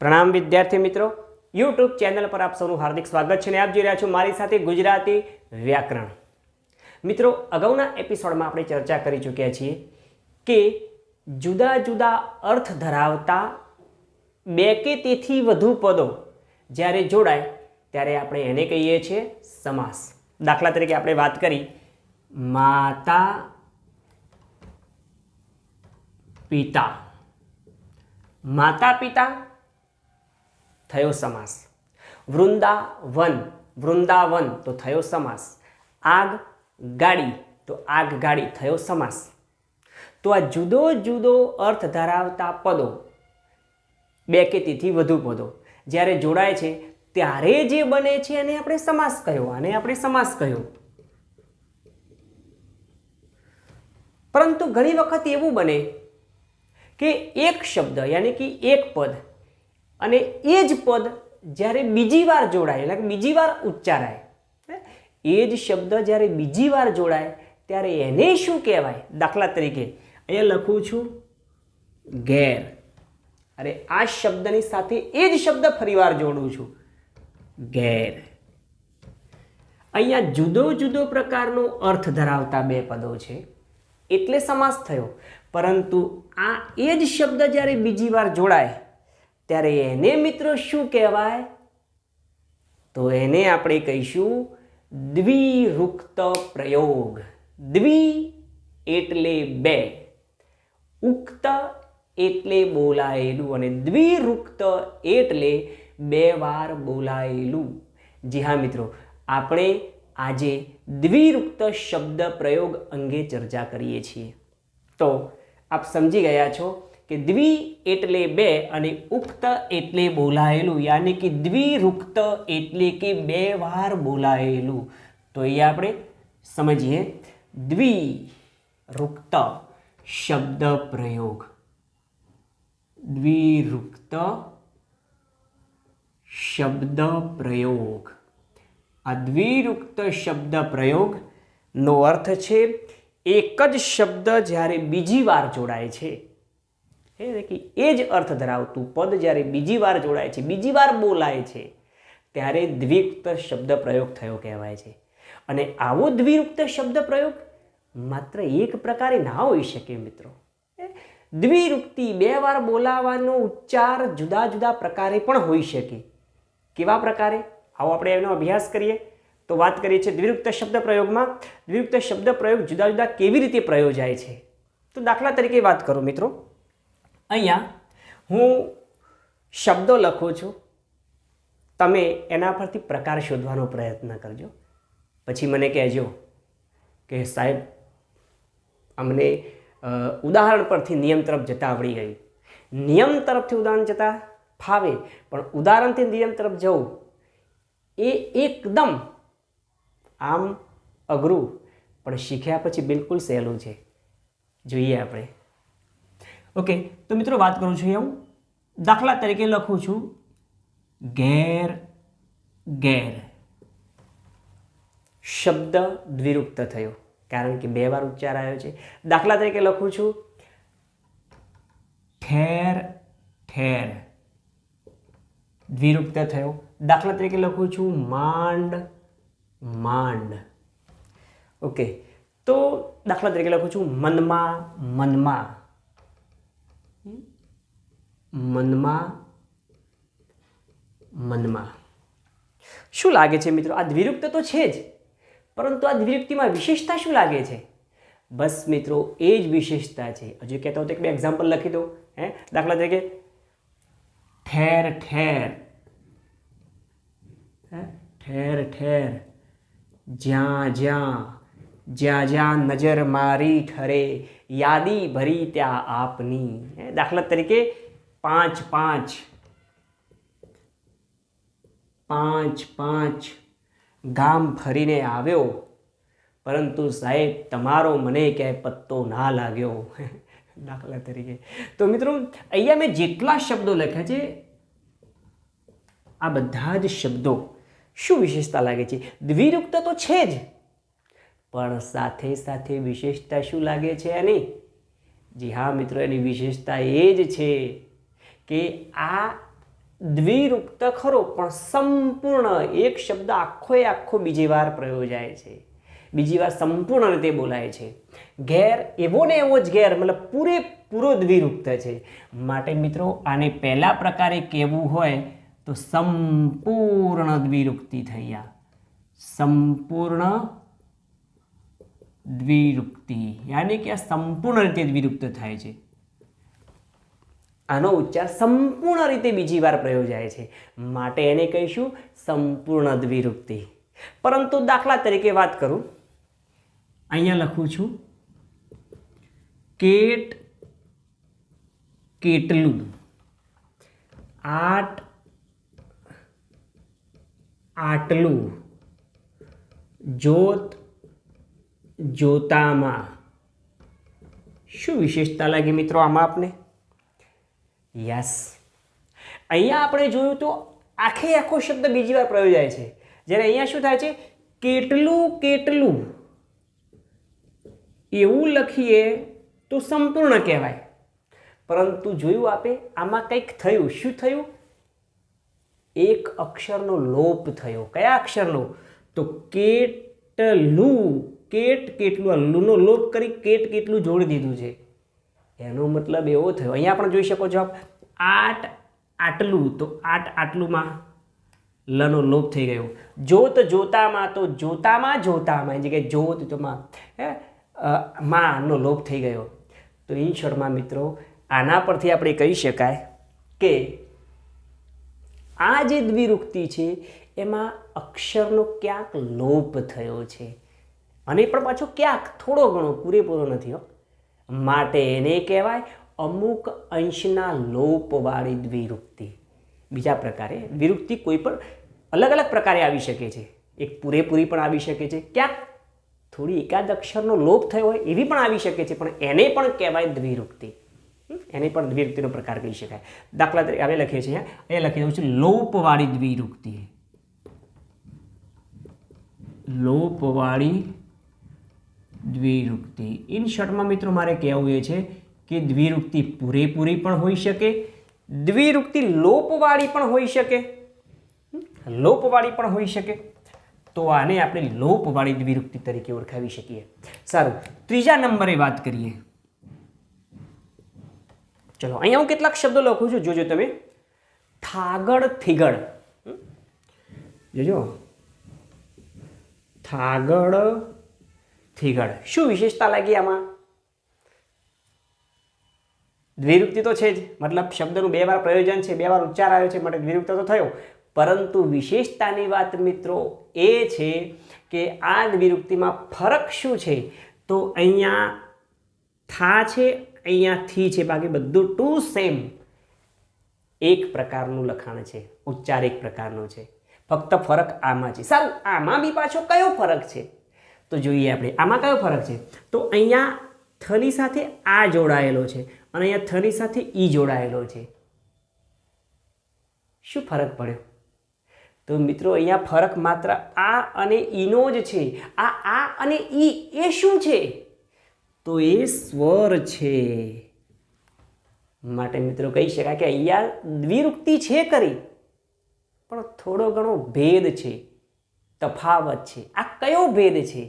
प्रणाम विद्यार्थी मित्रों, यूट्यूब चैनल पर आप सबનું हार्दिक स्वागत છે અને આપ જોઈ રહ્યા છો મારી સાથે ગુજરાતી વ્યાકરણ। મિત્રો, અગાઉના એપિસોડમાં આપણે ચર્ચા કરી ચૂક્યા છીએ કે જુદા જુદા અર્થ ધરાવતા બે કે તેથી વધુ પદો જ્યારે જોડાય ત્યારે આપણે એને કહીએ છીએ સમાસ। દાખલા તરીકે આપણે વાત કરી માતા પિતા, माता पिता थयो समास। वृंदावन, वृंदावन तो थयो समास। आग गाड़ी तो आग गाड़ी थयो समास। तो आ जुदो जुदो अर्थ धरावता पदों बे के तेथी वधु पदों ज्यारे जोड़ाय छे त्यारे जे बने छे एने आपणे समास कह्यो, आने आपणे समास कह्यो। परंतु घणी वखत एवुं बने कि एक शब्द यानी कि एक पद अने ए ज पद ज्यारे बीजी वार जोड़ाय એટલે કે બીજી વાર ઉચ્ચારાય, એ જ શબ્દ જ્યારે બીજી વાર જોડાય ત્યારે એને શું કહેવાય? દાખલા તરીકે અહીંયા લખું છું ઘેર, અરે આ શબ્દની સાથે એ જ શબ્દ ફરીવાર જોડું છું ઘેર। અહીંયા જુદો જુદો પ્રકારનો અર્થ ધરાવતા બે પદો છે એટલે સમાસ થયો। परंतु आ ए ज शब्द ज्यारे बीजी वार जोड़ाय त्यारे एने मित्रों शुं कहेवाय? तो एने आपणे कहीशुं द्विरुक्त प्रयोग। द्वि एटले बे, उक्त एटले बोलायेलुं अने द्विरुक्त एटले बे वार बोलायेलुं। जी हाँ मित्रों, आपणे आजे द्विरुक्त शब्द प्रयोग अंगे चर्चा करीए छीए। तो आप समझी गया छो कि द्वि एटले बे अने उक्त एटले बोलायेलू, यानी कि द्विरुक्त एटले कि बे वार बोलायेलू। तो ये आपणे समझिए द्विरुक्त शब्द प्रयोग। द्विरुक्त शब्द प्रयोग, आ द्विरुक्त शब्द प्रयोग नो अर्थ छे एक ज शब्द ज्यारे बीजी वार जोड़ाय छे, कि ए ज अर्थ धरावतुं पद ज्यारे बीजी वार जोड़ाय छे, बीजी वार बोलाय छे त्यारे द्विरुक्त शब्द प्रयोग थयो कहेवाय छे। अने आवो द्विरुक्त शब्द प्रयोग मात्र एक प्रकारे ना होई शके मित्रों। द्विरुक्ति बे वार बोलावानो उच्चार जुदा जुदा प्रकारे पण होई शके। केवा प्रकारे? आवो आपणे एनो अभ्यास करीए। तो बात करिए छे द्विरुक्त शब्द प्रयोग में द्विरुक्त शब्द प्रयोग जुदा जुदा केवी रीते प्रयोजाय छे। तो दाखला तरीके बात करूँ मित्रों, अहींया हूँ शब्दों लखुं छुं, तमे एना परथी प्रकार शोधवानो प्रयत्न करजो। पछी मने कहेजो कि साहेब अमने उदाहरण परथी नियम तरफ जता आवड़ी गई। नियम तरफथी उदाहरण जता फावे, पण उदाहरणथी नियम तरफ जवुं ए एकदम आम अघरू पण शीख्या पछी बिल्कुल सहेलुं छे। जोईए आपणे। ओके, तो मित्रों बात करूँ छुं हूँ दाखला तरीके लखूँ छूं घेर घेर। शब्द द्विरुक्त थयो कारण के बे वार उच्चार आव्यो छे। दाखला तरीके लखूँ छूं ठेर ठेर, द्विरुक्त थयो। दाखला तरीके लखूँ छूं मांड मांड। ओके, तो दाखला तरीके लखूँ छूं मनमा मनमा, मनमा मनमा। शुं लागे छे मित्रों? आ द्विरुक्त तो छे ज, परंतु आ द्विरुक्तिमां विशेषता शुं लागे छे? बस मित्रों ए ज विशेषता छे। हजू कहेता हो तो एक एक्जाम्पल लखी दो। दाखला तरीके ठेर ठेर, ठेर ठेर, ज्यां ज्यां, ज्यां ज्यां नजर मारी ठरे, यादी भरी त्या आपनी। दाखला तरीके पांच पांच, पांच पांच, गाम फरीने आव्यो परंतु साहेब तमारो मने क्याय पत्तो ना लाग्यो। दाखला तरीके। तो मित्रों अहींया मैं जेटला शब्दों लख्या छे आ बधा ज शब्दों शुं विशेषता लागे छे? द्विरुक्त तो छे ज, पण साथे साथे विशेषता शुं लागे छे एनी? जी हाँ मित्रों, एनी विशेषता ए ज छे कि आ દ્વિરુક્ત ખરો, પણ સંપૂર્ણ એક શબ્દ આખો બીજી વાર પ્રયોજાય છે, બીજી વાર સંપૂર્ણ રીતે બોલાય છે. ઘેર એવો ને એવો જ ઘેર, મતલબ પૂરેપૂરો દ્વિરુક્ત છે. માટે મિત્રો આને પહેલા પ્રકારે કહેવું હોય તો સંપૂર્ણ દ્વિરુક્તિ થઈ. આ સંપૂર્ણ દ્વિરુક્તિ યાની કે આ સંપૂર્ણ રીતે દ્વિરુક્ત થાય છે. આનો ઉચ્ચાર સંપૂર્ણ રીતે બીજી વાર પ્રયોજાય છે, માટે એને કહીશું સંપૂર્ણ દ્વિરુક્તિ. પરંતુ દાખલા તરીકે વાત કરું, અહીંયા લખું છું કેટ કેટલું, આટ આટલું, જોત જોતામાં. શું વિશેષતા લાગી મિત્રો આમાં આપને? યસ, અહીંયા આપણે જોયું તો આખો શબ્દ બીજી વાર પ્રયોજાય છે, જ્યારે અહીંયા શું થાય છે? કેટલું કેટલું એવું લખીએ તો સંપૂર્ણ કહેવાય, પરંતુ જોયું આપે આમાં કંઈક થયું. શું થયું? એક અક્ષરનો લોપ થયો. કયા અક્ષરનો? તો કેટલું, કેટ કેટલું, લુનો લોપ કરી કેટ કેટલું જોડી દીધું છે. એનો મતલબ એવો થયો, અહીંયા પણ જોઈ શકો છો, આટ આટલું, તો આટ આટલુંમાં લનો લોપ થઈ ગયો. જોત જોતામાં, તો જોતામાં જોતામાં એ જગ્યાએ જોત તોમાં માનો લોપ થઈ ગયો. તો ઇન શોર્ટમાં મિત્રો આના પરથી આપણે કહી શકાય કે આ જે દ્વિરુક્તિ છે એમાં અક્ષરનો ક્યાંક લોપ થયો છે, અને પણ પાછો ક્યાંક થોડો ઘણો, પૂરેપૂરો નથી. માટે એને કહેવાય અમુક અંશના લોપવાળી દ્વિરુક્તિ. બીજા પ્રકારે દ્વિરુક્તિ કોઈ પણ અલગ અલગ પ્રકારે આવી શકે છે. એક પૂરેપૂરી પણ આવી શકે છે, ક્યાંક થોડી એકાદ અક્ષરનો લોપ થયો હોય એવી પણ આવી શકે છે, પણ એને પણ કહેવાય દ્વિરુક્તિ. એને પણ દ્વિરુક્તિનો પ્રકાર કહી શકાય. દાખલા તરીકે હવે લખીએ છીએ, અહીંયા લખી દઉં છું લોપવાળી દ્વિરુક્તિ. લોપવાળી દ્વિરુક્તિ. ઇન શોર્ટમાં મિત્રો મારે કહેવું એ છે કે દ્વિરુક્તિ પૂરેપૂરી પણ હોઈ શકે, દ્વિરુક્તિ લોપવાળી પણ હોઈ શકે, લોપવાળી પણ હોઈ શકે. તો આને આપણે લોપવાળી દ્વિરુક્તિ તરીકે ઓળખાવી શકીએ. સારું, ત્રીજા નંબરે વાત કરીએ. ચલો, અહીંયા હું કેટલાક શબ્દો લખું છું, જોજો તમે. થાગડ થીગડ, જોજો, થાગડ થીગડ. શું વિશેષતા લાગી આમાં? દ્વિરુક્તિ તો છે જ, મતલબ શબ્દનું બે વાર પ્રયોજન છે, બે વાર ઉચ્ચાર આવ્યો છે, માટે દ્વિરુક્ત તો થયો. પરંતુ વિશેષતાની વાત મિત્રો એ છે કે આ દ્વિરુક્તિમાં ફરક શું છે? તો અહીંયા થા છે, અહીંયા થી છે, બાકી બધું ટુ સેમ એક પ્રકારનું લખાણ છે, ઉચ્ચાર એક પ્રકારનો છે. ફક્ત ફરક આમાં છે. સારું, આમાં બી પાછો કયો ફરક છે તો જોઈએ આપણે. આમાં કયો ફરક છે? તો અહીંયા થની સાથે આ જોડાયેલો છે અને અહીંયા થની સાથે ઈ જોડાયેલો છે. શું ફરક પડ્યો? તો મિત્રો અહીંયા ફરક માત્ર આ અને ઈનો જ છે. આ અને ઈ એ શું છે? તો એ સ્વર છે. માટે મિત્રો કહી શકાય કે અહીંયા દ્વિરુક્તિ છે કરી, પણ થોડો ઘણો ભેદ છે, તફાવત છે. આ કયો ભેદ છે?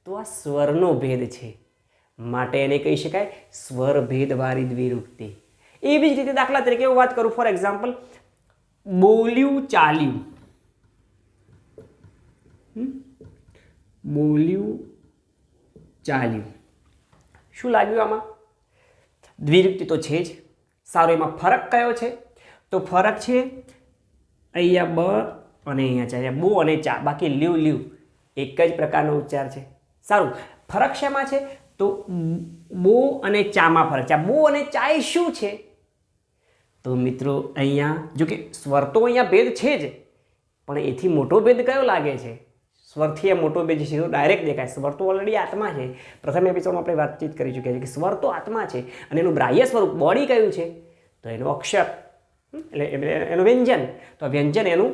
તો આ સ્વરનો ભેદ છે. માટે એને કહી શકાય સ્વર ભેદવાળી દ્વિરુક્તિ. એવી જ રીતે દાખલા તરીકે હું વાત કરું, ફોર એક્ઝામ્પલ, બોલ્યું ચાલ્યું. બોલ્યું ચાલ્યું. શું લાગ્યું આમાં? દ્વિરુક્તિ તો છે જ. સારું, એમાં ફરક કયો છે? તો ફરક છે અહીંયા બ અને અહીંયા ચા, બો અને ચા, બાકી લ્યુ લ્યુ એક જ પ્રકારનો ઉચ્ચાર છે. સારું, ફરક શેમાં છે? તો બો અને ચામાં ફરક છે. બો અને ચા એ શું છે? તો મિત્રો અહીંયા જો કે સ્વર તો અહીંયા ભેદ છે જ, પણ એથી મોટો ભેદ કયો લાગે છે? સ્વરથી એ મોટો ભેદ છે, ડાયરેક્ટ દેખાય. સ્વર તો ઓલરેડી આત્મા છે. પ્રથમ એપિસોડમાં આપણે વાતચીત કરી ચૂક્યા છે કે સ્વર તો આત્મા છે, અને એનું ગ્રાહ્ય સ્વરૂપ બોડી કયું છે? તો એનું અક્ષર, એટલે એનું વ્યંજન. તો વ્યંજન એનું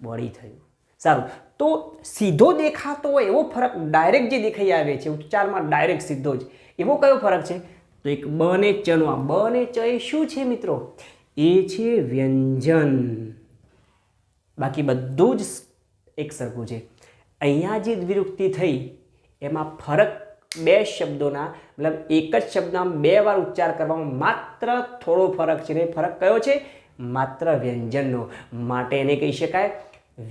બોડી થયું. સારું, તો સીધો દેખાતો હોય એવો ફરક ડાયરેક્ટ જે દેખાઈ આવે છે ઉચ્ચારમાં, ડાયરેક્ટ સીધો જ, એવો કયો ફરક છે? તો એક બ અને ચનો. આ બ અને ચ એ શું છે મિત્રો? એ છે વ્યંજન, બાકી બધું જ એક સરખું છે. અહીંયા જે દ્વિરુક્તિ થઈ એમાં ફરક બે શબ્દોના મતલબ એક જ શબ્દના બે વાર ઉચ્ચાર કરવામાં માત્ર થોડો ફરક છે. ને ફરક કયો છે? માત્ર વ્યંજનનો. માટે એને કહી શકાય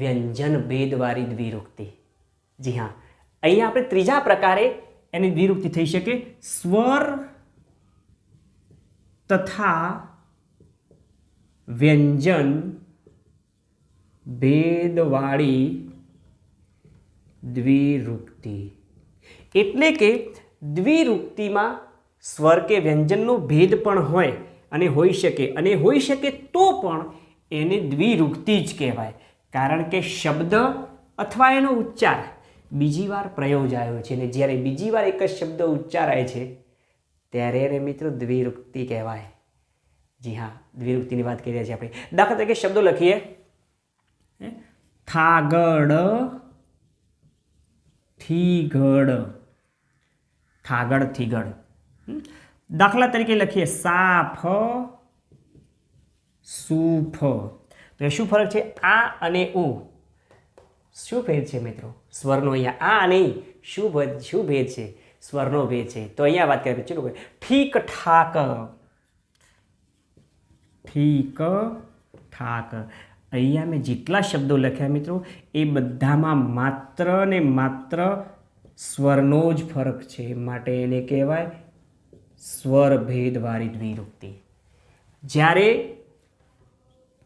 વ્યંજન ભેદવાળી દ્વિરુક્તિ. જી હા, અહીંયા આપણે ત્રીજા પ્રકારે એની દ્વિરુક્તિ થઈ શકે, સ્વર તથા વ્યંજન ભેદવાળી દ્વિરુક્તિ. એટલે કે દ્વિરુક્તિમાં સ્વર કે વ્યંજનનો ભેદ પણ હોય અને હોઈ શકે તો પણ એને દ્વિરુક્તિ જ કહેવાય. કારણ કે શબ્દ અથવા એનો ઉચ્ચાર બીજી વાર પ્રયોજાયો છે ને જ્યારે બીજી વાર એક જ શબ્દ ઉચ્ચારાય છે ત્યારે એને મિત્રો દ્વિરુક્તિ કહેવાય. જી હા, દ્વિરુક્તિની વાત કરી રહ્યા છીએ આપણે. દાખલા તરીકે શબ્દો લખીએ, થાગડ થીગડ, થાગડ થીગડ. દાખલા તરીકે લખીએ સાફ સૂફ. તો એ શું ફરક છે? આ અને ઉ શું ભેદ છે મિત્રો? સ્વરનો. અહીંયા આ અને શું ભેદ છે? સ્વરનો ભેદ છે. તો અહીંયા વાત કરીએ, ચલો ઠીક ઠાક, ઠીક ઠાક. અહીંયા મેં જેટલા શબ્દો લખ્યા મિત્રો એ બધામાં માત્ર ને માત્ર સ્વરનો જ ફરક છે. માટે એને કહેવાય સ્વર ભેદવાળી દ્વિરુક્તિ. જ્યારે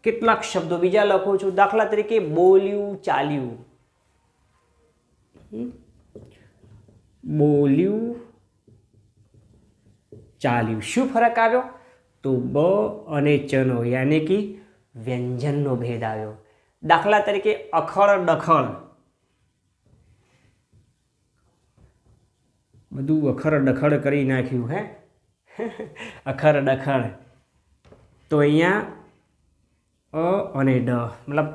કેટલાક શબ્દો બીજા લખું છું, દાખલા તરીકે બોલ્યું ચાલ્યું, બોલ્યું ચાલ્યું. શું ફરક આવ્યો? તો બ અને ચનો યાની કે વ્યંજનનો ભેદ આવ્યો. દાખલા તરીકે અખળ ડખળ, બધું અખર ડખળ કરી નાખ્યું. હે અખર ડખળ. તો અહીંયા અ અને ડ મતલબ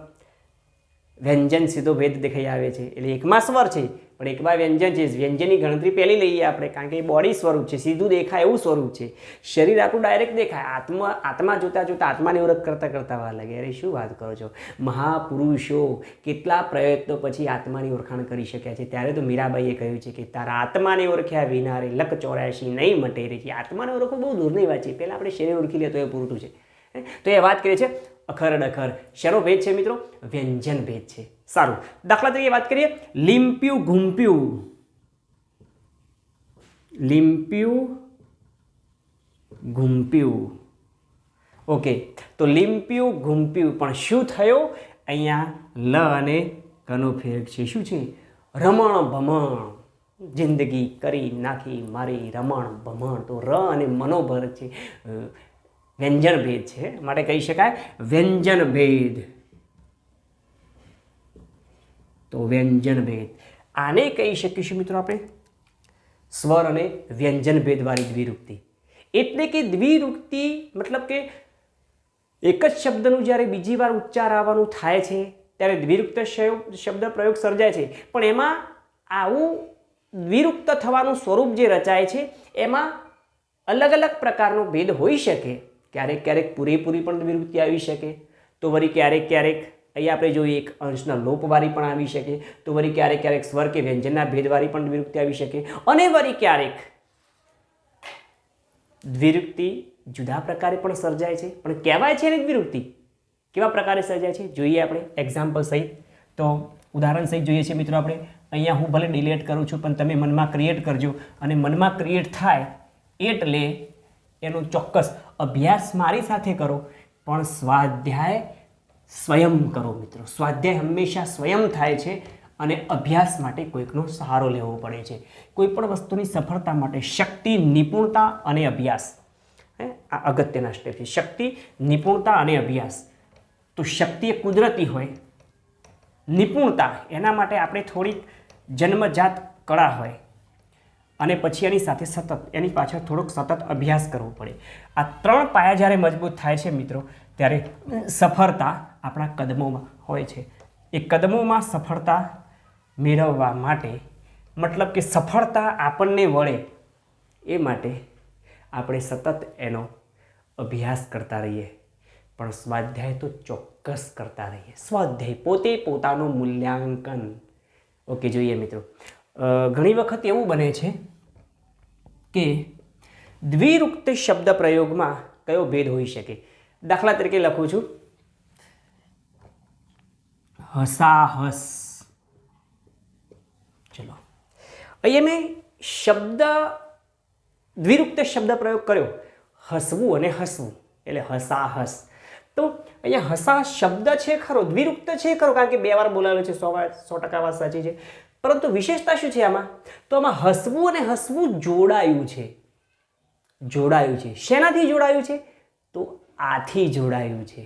વ્યંજન સીધો ભેદ દેખાઈ આવે છે. એટલે એકમાં સ્વર છે પણ એકમાં વ્યંજન છે. વ્યંજનની ગણતરી પહેલી લઈએ આપણે, કારણ કે એ બોડી સ્વરૂપ છે, સીધું દેખાય એવું સ્વરૂપ છે. શરીર આખું ડાયરેક્ટ દેખાય. આત્મા જોતા આત્માની ઓળખ કરતા વાર લાગે. અરે શું વાત કરો છો? મહાપુરુષો કેટલા પ્રયત્નો પછી આત્માની ઓળખાણ કરી શક્યા છે. ત્યારે તો મીરાબાઈએ કહ્યું છે કે તારા આત્માને ઓળખ્યા વિના રે લક 84 નહીં મટે રે. આત્માને ઓળખવું બહુ દૂરની વાત છે. પહેલાં આપણે શરીર ઓળખી લે તો એ પૂરતું છે. તો એ વાત કરીએ છીએ અખર ડખર. શેનો ભેદ છે મિત્રો? વ્યંજન ભેદ છે. સારું, દાખલા તરીકે વાત કરીએ, લીંપ્યું ઘૂંપ્યું, લીંપ્યું ઘૂંપ્યું. ઓકે, તો લીંપ્યું ઘૂંપ્યું પણ શું થયું? અહીંયા લ અને કનો ફેર છે. શું છે? રમણ ભમણ, જિંદગી કરી નાખી મારી રમણ ભમણ. તો ર અને મનોભર છે, વ્યંજન ભેદ છે. માટે કહી શકાય વ્યંજન ભેદ. તો વ્યંજન ભેદ આને કહી શકીશું મિત્રો આપણે સ્વર અને વ્યંજન ભેદવાળી દ્વિરુક્તિ. એટલે કે દ્વિરુક્તિ મતલબ કે એક જ શબ્દનું જ્યારે બીજી વાર ઉચ્ચાર આવવાનું થાય છે ત્યારે દ્વિરુક્ત શબ્દ પ્રયોગ સર્જાય છે. પણ એમાં આવું દ્વિરુક્ત થવાનું સ્વરૂપ જે રચાય છે એમાં અલગ અલગ પ્રકારનો ભેદ હોઈ શકે. ક્યારેક ક્યારેક પૂરેપૂરી પણ દ્વિરુક્તિ આવી શકે, તો વળી ક્યારેક ક્યારેક અહીંયા આપણે જોઈએ એક અંશના લોપવાળી પણ આવી શકે, તો વળી ક્યારેક ક્યારેક સ્વર કે વ્યંજનના ભેદવાળી પણ દ્વિરુક્તિ આવી શકે, અને વળી ક્યારેક દ્વિરુક્તિ જુદા પ્રકારે પણ સર્જાય છે. પણ કહેવાય છે ને દ્વિરુક્તિ કેવા પ્રકારે સર્જાય છે જોઈએ આપણે એક્ઝામ્પલ સહિત. તો ઉદાહરણ સહિત જોઈએ છે મિત્રો આપણે. અહીંયા હું ભલે ડિલેટ કરું છું પણ તમે મનમાં ક્રિએટ કરજો, અને મનમાં ક્રિએટ થાય એટલે એનો ચોક્કસ અભ્યાસ મારી સાથે કરો, પણ સ્વાધ્યાય સ્વયં કરો મિત્રો. સ્વાધ્યાય હંમેશા સ્વયં થાય છે અને અભ્યાસ માટે કોઈકનો સહારો લેવો પડે છે. કોઈ પણ વસ્તુની સફળતા માટે શક્તિ, નિપુણતા અને અભ્યાસ આ અગત્યના સ્ટેપ છે. શક્તિ, નિપુણતા અને અભ્યાસ. તો શક્તિ એ કુદરતી હોય, નિપુણતા એના માટે આપણે થોડીક જન્મજાત કળા હોય, અને પછી એની સાથે સતત એની પાછળ થોડોક સતત અભ્યાસ કરવો પડે. આ ત્રણ પાયા જ્યારે મજબૂત થાય છે મિત્રો ત્યારે સફળતા આપણા કદમોમાં હોય છે. એ કદમોમાં સફળતા મેળવવા માટે મતલબ કે સફળતા આપણને વળે એ માટે આપણે સતત એનો અભ્યાસ કરતા રહીએ. પણ સ્વાધ્યાય તો ચોક્કસ કરતા રહીએ. સ્વાધ્યાય પોતે પોતાનું મૂલ્યાંકન. ઓકે, જોઈએ મિત્રો. ઘણી વખત એવું બને છે કે દ્વિરુક્ત શબ્દ પ્રયોગમાં કયો ભેદ હોઈ શકે. દાખલા તરીકે લખું છું હસાહસ. ચલો, અહીંયા મેં દ્વિરુક્ત શબ્દ પ્રયોગ કર્યો, હસવું અને હસવું, એટલે હસાહસ. તો અહીંયા હસા શબ્દ છે ખરો, દ્વિરુક્ત છે ખરો, કારણ કે 2 વાર બોલાવેલો છે, 100% વાત સાચી છે. પરંતુ વિશેષતા શું છે આમાં? તો આમાં હસવું અને હસવું જોડાયું છે. જોડાયું છે. શેનાથી જોડાયું છે? તો આથી જોડાયું છે.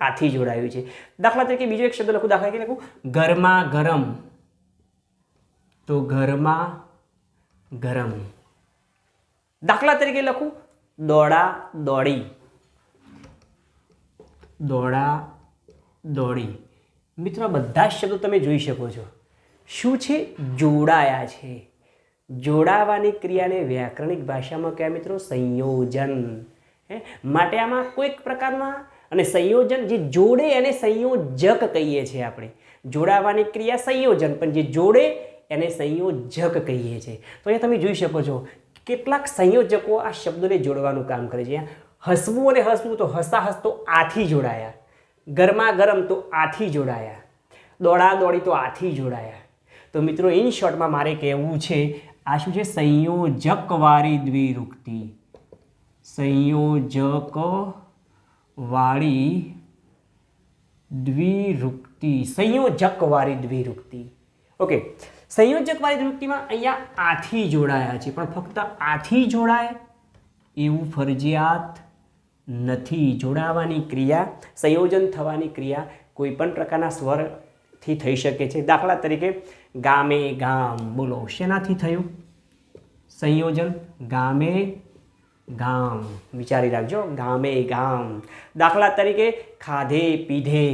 આથી જોડાયું છે. દાખલા તરીકે બીજો એક શબ્દ લખું, દાખલા તરીકે લખું ગરમા ગરમ. તો ગરમા ગરમ. દાખલા તરીકે લખું દોડા દોડી. દોડા દોડી. મિત્રો, આ બધા શબ્દો તમે જોઈ શકો છો શું છે? જોડાયા છે. જોડાવાની ક્રિયાને વ્યાકરણિક ભાષામાં કહેવાય મિત્રો સંયોજન. માટે આમાં કોઈક પ્રકારના અને સંયોજન જે જોડે એને સંયોજક કહીએ છીએ આપણે. જોડાવાની ક્રિયા સંયોજન, પણ જે જોડે એને સંયોજક કહીએ છીએ. તો અહીંયા તમે જોઈ શકો છો કેટલાક સંયોજકો આ શબ્દોને જોડવાનું કામ કરે છે. હસવું અને હસવું તો હસાહસ તો આથી જોડાયા, ગરમા ગરમ તો આથી જોડાયા, દોડા દોડી તો આથી જોડાયા. તો મિત્રો, ઇન શોર્ટમાં મારે કહેવું છે આ શું છે? સંયોજકવાળી દ્વિરુક્તિ. સંયોજકવાળી દ્વિરુક્તિ. સંયોજકવાળી દ્વિરુક્તિ. ઓકે, સંયોજકવાળી દ્વિરુક્તિમાં અહીંયા આથી જોડાયા છે, પણ ફક્ત આથી જોડાય એવું ફરજિયાત નથી. જોડાવાની ક્રિયા, સંયોજન થવાની ક્રિયા કોઈ પણ પ્રકારના સ્વરથી થઈ શકે છે. દાખલા તરીકે ગામે ગામ. બોલો, શેનાથી થયું સંયોજન? ગામે ગામ. વિચારી રાખજો, ગામે ગામ. દાખલા તરીકે ખાધે પીધે.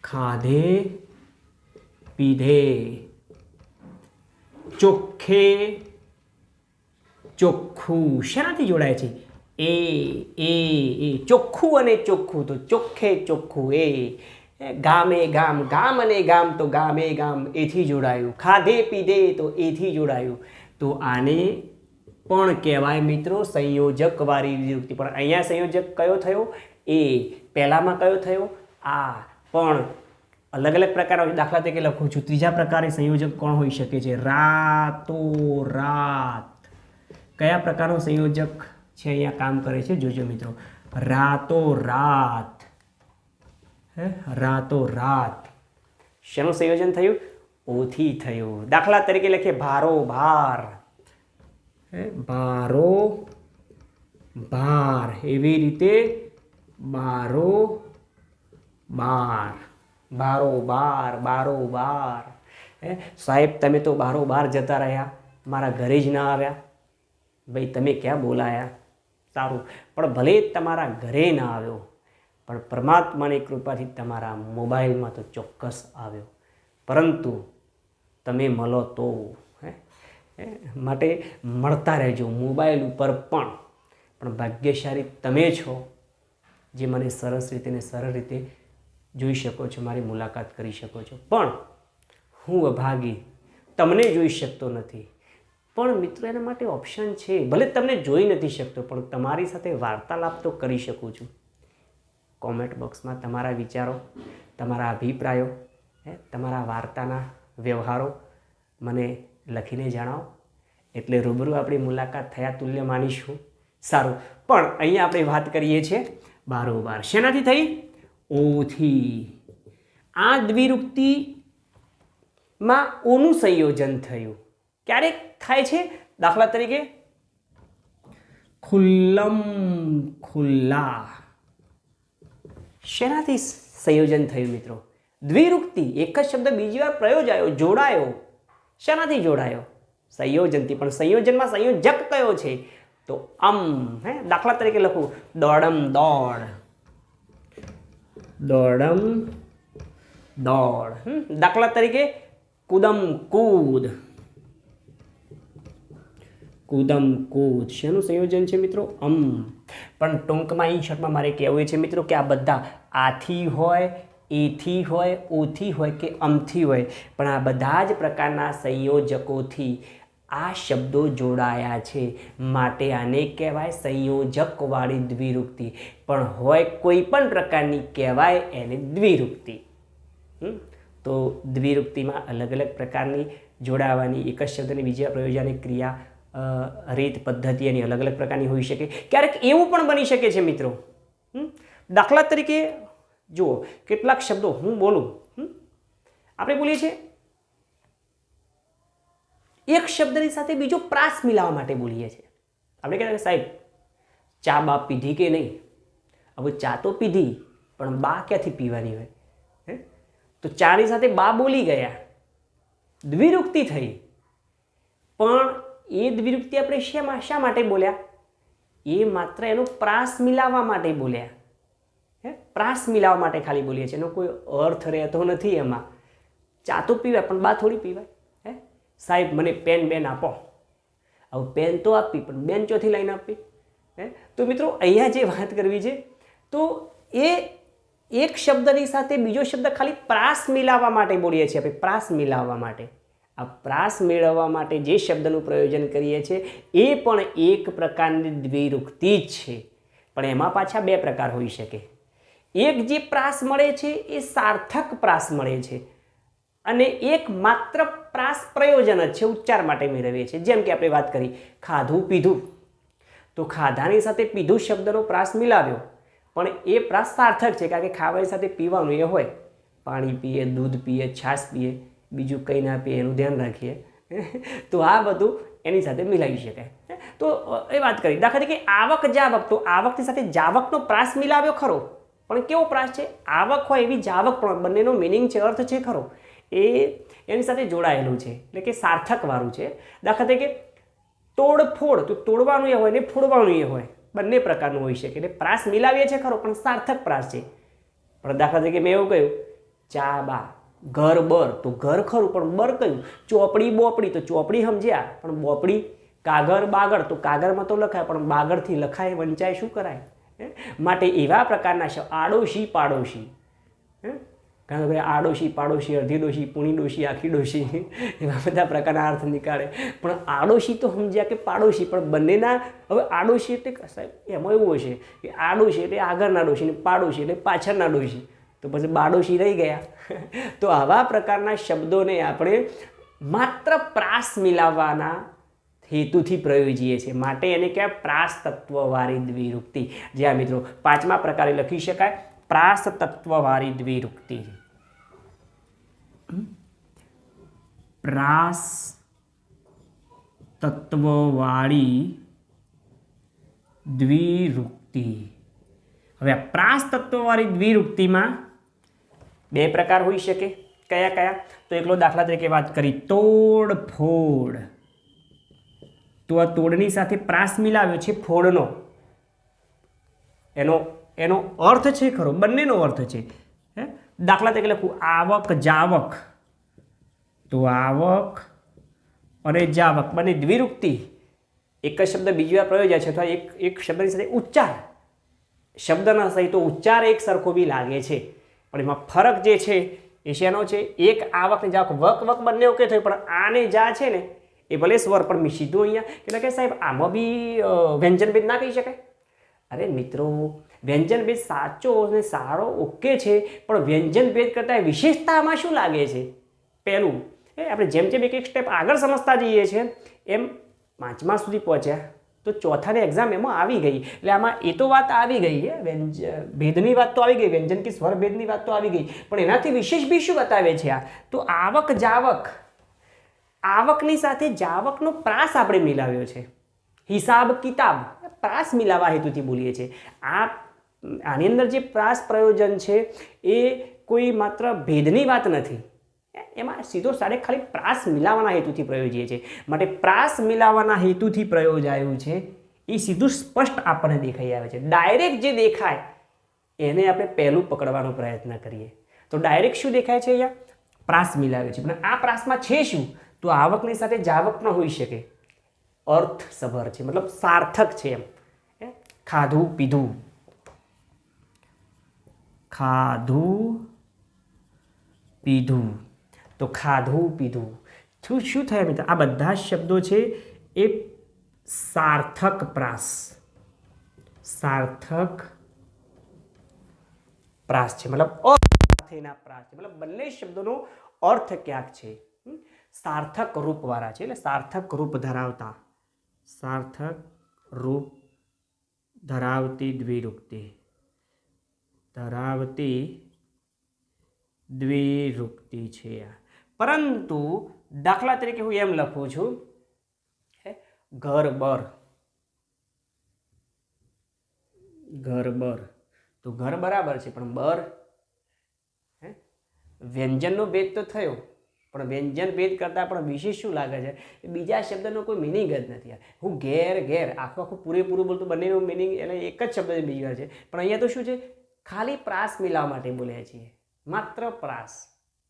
ખાધે પીધે. ચોખ્ખે ચોખ્ખું. શેનાથી જોડાય છે? એ ચોખ્ખું અને ચોખ્ખું તો ચોખ્ખે ચોખ્ખું. ગામે ગામ. ગામ અને ગામ તો ગામે ગામ, એથી જોડાયું. ખાધે પીધે તો એથી જોડાયું. તો આને પણ કહેવાય મિત્રો સંયોજકવાળી દ્વિરુક્તિ. પણ અહીંયા સંયોજક કયો થયો? એ. પહેલામાં કયો થયો? આ. પણ અલગ અલગ પ્રકારના. દાખલા તરીકે લખું છું, ત્રીજા પ્રકારે સંયોજક કોણ હોઈ શકે છે? રાતો રાત. કયા પ્રકારનો સંયોજક છે અહીંયા કામ કરે છે? જોજો મિત્રો, રાતો રાત. રાતો રાત. શેનું સંયોજન થયું? ઓથી થયું. દાખલા તરીકે લખીએ ભારો ભાર. ભારો ભાર. એવી રીતે બારો બાર. બારો બાર. બારો બાર. સાહેબ, તમે તો બારો બાર જતા રહ્યા, મારા ઘરે જ ના આવ્યા. ભાઈ, તમે ક્યાં બોલાયા? સારું, પણ ભલે તમારા ઘરે ના આવ્યો, પણ પરમાત્માની કૃપાથી તમારા મોબાઈલમાં તો ચોક્કસ આવ્યો. પરંતુ તમે મળો તો. માટે મળતા રહેજો મોબાઈલ ઉપર પણ ભાગ્યશાળી તમે છો જે મને સરસ રીતે ને સરળ રીતે જોઈ શકો છો, મારી મુલાકાત કરી શકો છો. પણ હું અભાગી, તમને જોઈ શકતો નથી. પણ મિત્રો, એના માટે ઓપ્શન છે. ભલે તમને જોઈ નથી શકતો, પણ તમારી સાથે વાર્તાલાપ તો કરી શકું છું. કોમેન્ટ બોક્સમાં તમારા વિચારો, તમારા અભિપ્રાયો, તમારા વાર્તાના વ્યવહારો મને લખીને જણાવો. એટલે રૂબરૂ આપણી મુલાકાત થયા તુલ્ય માનીશું. સારું, પણ અહીંયા આપણે વાત કરીએ છીએ બારોબાર. શેનાથી થઈ? ઓથી. આ દ્વિરુક્તિમાં ઓનું સંયોજન થયું. ક્યારેક થાય છે? દાખલા તરીકે ખુલ્લમ ખુલ્લા. શેનાથી સંયોજન થયું મિત્રો? દ્વિરુક્તિ. એક જ શબ્દ બીજી વાર પ્રયોજાયો, જોડાયો. શેનાથી જોડાયો? સંયોજનથી. પણ સંયોજનમાં સંયોજક કયો છે? તો દાખલા તરીકે લખું દોડમ દોડ. દોડમ દોડ. દાખલા તરીકે કુદમ કૂદ. કુદમ કૂદ. શેનું સંયોજન છે મિત્રો? પણ ટૂંકમાં ઇન શોર્ટમાં મારે કહેવું એ છે મિત્રો કે આ બધા આથી હોય, એથી હોય, ઓથી હોય કે અમથી હોય, પણ આ બધા જ પ્રકારના સંયોજકોથી આ શબ્દો જોડાયા છે, માટે આને કહેવાય સંયોજકવાળી દ્વિરૂક્તિ. પણ હોય કોઈ પણ પ્રકારની કહેવાય એને દ્વિરૂક્તિ. તો દ્વિરૂક્તિમાં અલગ અલગ પ્રકારની જોડાવાની, એક જ શબ્દને બીજા પ્રયોજનની ક્રિયા રીત પદ્ધતિ એની અલગ અલગ પ્રકારની હોઈ શકે. ક્યારેક એવું પણ બની શકે છે મિત્રો, દાખલા તરીકે જુઓ, કેટલાક શબ્દો હું બોલું, આપણે બોલીએ છીએ એક શબ્દની સાથે બીજો પ્રાસ મિલાવવા માટે બોલીએ છીએ. આપણે કહેતા સાહેબ ચા બા પીધી કે નહીં? હવે ચા તો પીધી, પણ બા ક્યાંથી પીવાની હોય? તો ચાની સાથે બા બોલી ગયા, દ્વિરૂક્તિ થઈ. પણ એ દ્વિરૂક્તિ આપણે શા માટે બોલ્યા? એ માત્ર એનો પ્રાસ મિલાવવા માટે બોલ્યા. પ્રાસ મિલાવવા માટે ખાલી બોલીએ છીએ, એનો કોઈ અર્થ રહેતો નથી એમાં. ચા તો પીવાય પણ બા થોડી પીવાય. સાહેબ મને પેન બેન આપો. હવે પેન તો આપી, પણ બેન ચોથી લાઈન આપી. તો મિત્રો અહીંયા જે વાત કરવી છે, તો એ એક શબ્દની સાથે બીજો શબ્દ ખાલી પ્રાસ મિલાવવા માટે બોલીએ છીએ આપણે, પ્રાસ મિલાવવા માટે. આ પ્રાસ મેળવવા માટે જે શબ્દનું પ્રયોજન કરીએ છીએ એ પણ એક પ્રકારની દ્વિરૂક્તિ જ છે. પણ એમાં પાછા બે પ્રકાર હોઈ શકે. એક જે પ્રાસ મળે છે એ સાર્થક પ્રાસ મળે છે, અને એક માત્ર પ્રાસ પ્રયોજન જ છે, ઉચ્ચાર માટે મેળવીએ છીએ. જેમ કે આપણે વાત કરી ખાધું પીધું, તો ખાધાની સાથે પીધું શબ્દનો પ્રાસ મિલાવ્યો, પણ એ પ્રાસ સાર્થક છે, કારણ કે ખાવાની સાથે પીવાનું એ હોય. પાણી પીએ, દૂધ પીએ, છાશ પીએ, બીજું કંઈ ના પીએ એનું ધ્યાન રાખીએ. તો આ બધું એની સાથે મિલાવી શકાય. તો એ વાત કરી. દાખલા તરીકે આવક જાવક, તો આવકની સાથે જાવકનો પ્રાસ મિલાવ્યો ખરો, પણ કેવો પ્રાસ છે? આવક હોય એવી જાવક પણ, બંનેનો મિનિંગ છે, અર્થ છે ખરો, એ એની સાથે જોડાયેલું છે, એટલે કે સાર્થકવાળું છે. દાખલા તરીકે તોડફોડ, તો તોડવાનું એ હોય ને ફોડવાનું એ હોય, બંને પ્રકારનું હોઈ શકે. એટલે પ્રાસ મિલાવીએ છીએ ખરો, પણ સાર્થક પ્રાસ છે. પણ દાખલા તરીકે મેં એવું કહ્યું ચા બા, ઘર બર, તો ઘર ખરું પણ બર કયું? ચોપડી બોપડી, તો ચોપડી સમજ્યા, પણ બોપડી. કાગળ બાગળ, તો કાગળમાં તો લખાય, પણ બાગળથી લખાય વંચાય શું કરાય? માટે એવા પ્રકારના શબ્દ, આડોશી પાડોશી, કારણ કે આડોશી પાડોશી, અડધી ડોશી, પૂણી ડોશી, આખી ડોશી, એવા બધા પ્રકારના અર્થ નીકાળે. પણ આડોશી તો સમજ્યા કે પાડોશી, પણ બંનેના હવે આડોશી એટલે સાહેબ એમાં એવું હશે કે આડોશી એટલે આગળના ડોશી, ને પાડોશી એટલે પાછળના ડોશી, તો પછી બાડોશી રહી ગયા. તો આવા પ્રકારના શબ્દોને આપણે માત્ર પ્રાસ મિલાવવાના હેતુથી પ્રયોજીએ છીએ, માટે એને કહેવાય પ્રાસ તત્વવાળી દ્વિરૂક્તિ. જ્યાં મિત્રો પાંચમા પ્રકારે લખી શકાય પ્રાસ તત્વવાળી દ્વિરૂક્તિ. પ્રાસ તત્વવાળી દ્વિરૂક્તિ. હવે આ પ્રાસ તત્વવાળી દ્વિરૂક્તિમાં બે પ્રકાર હોઈ શકે. કયા કયા? તો એકલો દાખલા તરીકે વાત કરી તોડફોડ, તો આ તોડની સાથે પ્રાસ મિલાવ્યો છે ફોડનો, એનો અર્થ છે ખરો, બંનેનો અર્થ છે. દાખલા તરીકે લખું આવક જાવક, તો આવક અને જાવક બંને દ્વિરૂક્તિ, એક જ શબ્દ બીજી વાર પ્રયોજાય છે, અથવા એક શબ્દની સાથે ઉચ્ચાર, શબ્દના સહિત ઉચ્ચાર એક સરખો બી લાગે છે, પણ એમાં ફરક જે છે એ શેનો છે? એક આવક ને જાવક, વક વક બંને ઓકે થયું, પણ આને જા છે ને એ ભલે સ્વર, પણ મેં સીધું અહીંયા એટલે કે સાહેબ આમાં બી વ્યંજન ભેદ ના કહી શકાય. અરે મિત્રો વ્યંજન ભેદ સાચો અને સારો ઓકે છે, પણ વ્યંજન ભેદ કરતાં વિશેષતામાં શું લાગે છે? પહેલું આપણે જેમ જેમ એક સ્ટેપ આગળ સમજતા જઈએ છીએ એમ પાંચમા સુધી પહોંચ્યા તો ચોથાની એક્ઝામ એમાં આવી ગઈ, એટલે આમાં એ તો વાત આવી ગઈ, ભેદની વાત તો આવી ગઈ, વ્યંજન કે સ્વર ભેદની વાત તો આવી ગઈ, પણ એનાથી વિશેષ બી શું બતાવે છે આ? તો આવક જાવક, આવકની સાથે જાવકનો પ્રાસ આપણે મિલાવ્યો છે. હિસાબ કિતાબ, પ્રાસ મિલાવવા હેતુથી બોલીએ છીએ. આની અંદર જે પ્રાસ પ્રયોજન છે એ કોઈ માત્ર ભેદની વાત નથી, એમાં સીધો સાડે ખાલી પ્રાસ મિલાવવાના હેતુથી પ્રયોજીએ છીએ. માટે પ્રાસ મિલાવવાના હેતુથી પ્રયોજાયું છે એ સીધું સ્પષ્ટ આપણને દેખાઈ આવે છે. ડાયરેક્ટ જે દેખાય એને આપણે પહેલું પકડવાનો પ્રયત્ન કરીએ તો ડાયરેક્ટ શું દેખાય છે? અહીંયા પ્રાસ મિલાવ્યો છે, પણ આ પ્રાસમાં છે શું? તો આવકની સાથે જાવક ન હોઈ શકે, અર્થસભર છે, મતલબ સાર્થક છે એમ. ખાધું પીધું, ખાધું પીધું. તો ખાધું પીધું શું થાય મિત્રો? આ બધા શબ્દો છે એ સાર્થક પ્રાસ, સાર્થક પ્રાસ છે, મતલબ અર્થના પ્રાસ છે, મતલબ બંને શબ્દોનો અર્થ ક્યાંક છે સાર્થક રૂપવાળા છે, એટલે સાર્થક રૂપ ધરાવતા, સાર્થક રૂપ ધરાવતી દ્વિરૂક્તિ, ધરાવતી દ્વિરૂક્તિ છે. પરંતુ દાખલા તરીકે હું એમ લખું છું ઘર બર, ઘર બર, તો ઘર બરાબર છે પણ બર વ્યંજનનો ભેદ તો થયો, પણ વ્યંજન ભેદ કરતાં પણ વિશેષ શું લાગે છે? બીજા શબ્દનો કોઈ મિનિંગ જ નથી. હું ઘેર ઘેર આખું આખું પૂરેપૂરું બોલતું બંનેનું મિનિંગ એટલે એક જ શબ્દ બીજી વાર છે, પણ અહીંયા તો શું છે ખાલી પ્રાસ મિલાવવા માટે બોલ્યા છીએ, માત્ર પ્રાસ,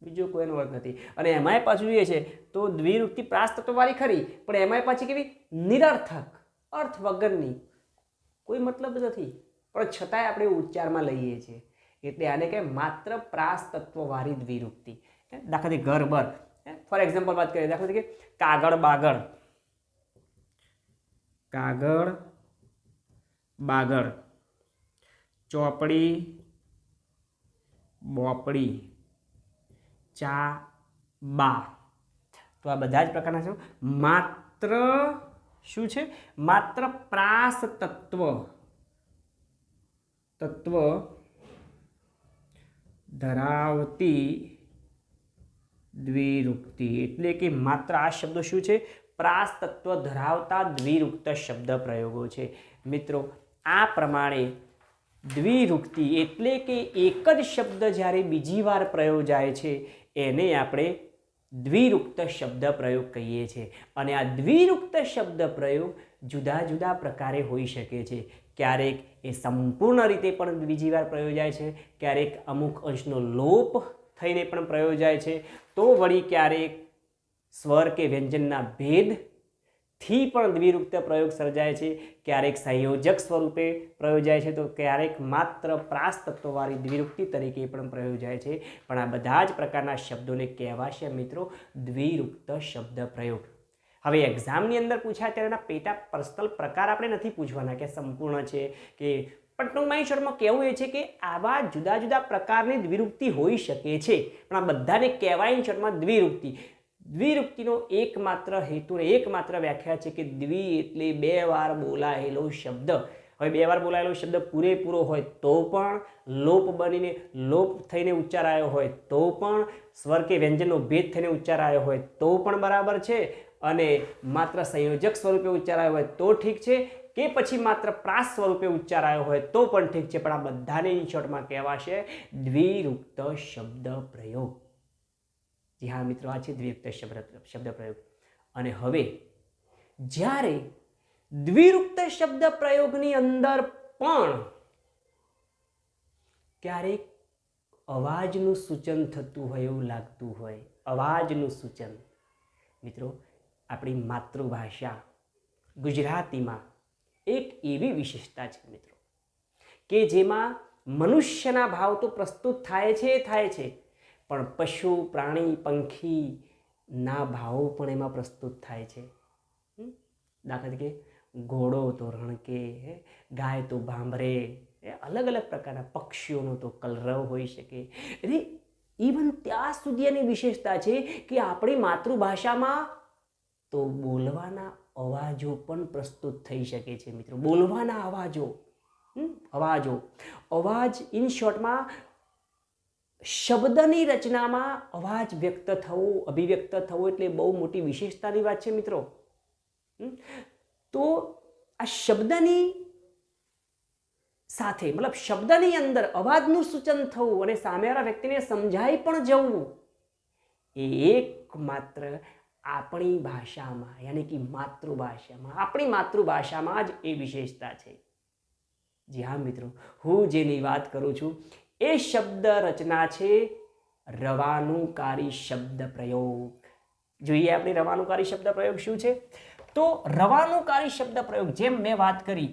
બીજો કોઈનો અર્થ નથી. અને એમાંય પાછું જોઈએ છે તો દ્વિરૂક્તિ પ્રાસ તત્વવાળી ખરી, પણ એમાંય પાછી કેવી નિરર્થક, અર્થ વગરની, કોઈ મતલબ નથી, પણ છતાંય આપણે ઉચ્ચારમાં લઈએ છીએ, એટલે આને કે માત્ર પ્રાસ તત્વવાળી દ્વિરૂક્તિ. દાખલા તરીકે ઘર બર, ફોર એક્ઝામ્પલ વાત કરીએ, દાખલા તરીકે કાગળ બાગળ, કાગળ બાગળ, ચોપડી બોપડી, ચા બા. તો આ બધા જ પ્રકારના છે માત્ર શું છે? માત્ર પ્રાસ તત્વ, તત્વ ધરાવતી દ્વિરૂક્તિ, એટલે કે માત્ર આ શબ્દો શું છે? પ્રાસ તત્વ ધરાવતા દ્વિરૂક્ત શબ્દ પ્રયોગો છે. મિત્રો આ પ્રમાણે દ્વિરૂક્તિ એટલે કે એક જ શબ્દ જ્યારે બીજી વાર પ્રયોજાય છે એને આપણે દ્વિરૂક્ત શબ્દ પ્રયોગ કહીએ છીએ. અને આ દ્વિરૂક્ત શબ્દ પ્રયોગ જુદા જુદા પ્રકારે હોઈ શકે છે. ક્યારેક એ સંપૂર્ણ રીતે પણ બીજી વાર પ્રયોજાય છે, ક્યારેક અમુક અંશનો લોપ થઈને પણ પ્રયોજાય છે, તો વળી ક્યારેક સ્વર કે વ્યંજનના ભેદથી પણ દ્વિરૂક્ત પ્રયોગ સર્જાય છે, ક્યારેક સંયોજક સ્વરૂપે પ્રયોજાય છે, તો ક્યારેક માત્ર પ્રાસ તત્વવાળી દ્વિરૂક્તિ તરીકે પણ પ્રયોજાય છે. પણ આ બધા જ પ્રકારના શબ્દોને કહેવાશે મિત્રો દ્વિરૂક્ત શબ્દ પ્રયોગ. હવે એક્ઝામની અંદર પૂછાય ત્યારે એના પેટા પર્સનલ પ્રકાર આપણે નથી પૂછવાના કે સંપૂર્ણ છે કે, પણ ટૂંકમાં શોર્ટમાં કહેવું એ છે કે આવા જુદા જુદા પ્રકારની દ્વિરૂક્તિ હોઈ શકે છે, પણ આ બધાને કહેવાય શોર્ટમાં દ્વિરૂક્તિ. દ્વિરૂક્તિનો એકમાત્ર હેતુ અને એકમાત્ર વ્યાખ્યા છે કે દ્વિ એટલે બે વાર બોલાયેલો શબ્દ. હવે બે વાર બોલાયેલો શબ્દ પૂરેપૂરો હોય તો પણ, લોપ બનીને લોપ થઈને ઉચ્ચારાયો હોય તો પણ, સ્વર કે વ્યંજનનો ભેદ થઈને ઉચ્ચારાયો હોય તો પણ બરાબર છે, અને માત્ર સંયોજક સ્વરૂપે ઉચ્ચારાયો હોય તો ઠીક છે, કે પછી માત્ર પ્રાસ સ્વરૂપે ઉચ્ચારાયો હોય તો પણ ઠીક છે, પણ આ બધાને ઇન શોર્ટમાં કહેવાશે દ્વિરૂક્ત શબ્દ પ્રયોગ. જી હા મિત્રો, આ છે દ્વિરૂક્ત શબ્દ પ્રયોગ. અને હવે જ્યારે દ્વિરૂક્ત શબ્દ પ્રયોગની અંદર પણ ક્યારેક અવાજનું સૂચન થતું હોય એવું લાગતું હોય, અવાજનું સૂચન. મિત્રો આપણી માતૃભાષા ગુજરાતીમાં એક એવી વિશેષતા છે મિત્રો કે જેમાં મનુષ્યના ભાવ તો પ્રસ્તુત થાય છે, પણ પશુ પ્રાણી પંખીના ભાવો પણ એમાં પ્રસ્તુત થાય છે. દાખલા તરીકે ઘોડો તો રણકે, ગાય તો ભાંભરે, અલગ અલગ પ્રકારના પક્ષીઓનો તો કલરવ હોઈ શકે. એટલે ઇવન ત્યાં સુધી એની વિશેષતા છે કે આપણી માતૃભાષામાં તો બોલવાના અવાજો પણ પ્રસ્તુત થઈ શકે છે મિત્રો. બોલવાના અવાજો, અવાજ ઇન શોર્ટમાં શબ્દની રચનામાં અવાજ વ્યક્ત થવો, અભિવ્યક્ત થવો એટલે બહુ મોટી વિશેષતાની વાત છે મિત્રો. તો આ શબ્દની સાથે મતલબ શબ્દની અંદર અવાજનું સૂચન થવું અને સામેવાળા વ્યક્તિને સમજાઈ પણ જવું એ એકમાત્ર આપણી ભાષામાં, યાની કે માતૃભાષામાં, આપણી માતૃભાષામાં જ એ વિશેષતા છે. જી હા મિત્રો, હું જેની વાત કરું છું એ શબ્દ રચના છે રવાનુકારી શબ્દ પ્રયોગ. જોઈએ આપણે રવાનુકારી શબ્દ પ્રયોગ શું છે. તો રવાનુકારી શબ્દ પ્રયોગ જેમ મેં વાત કરી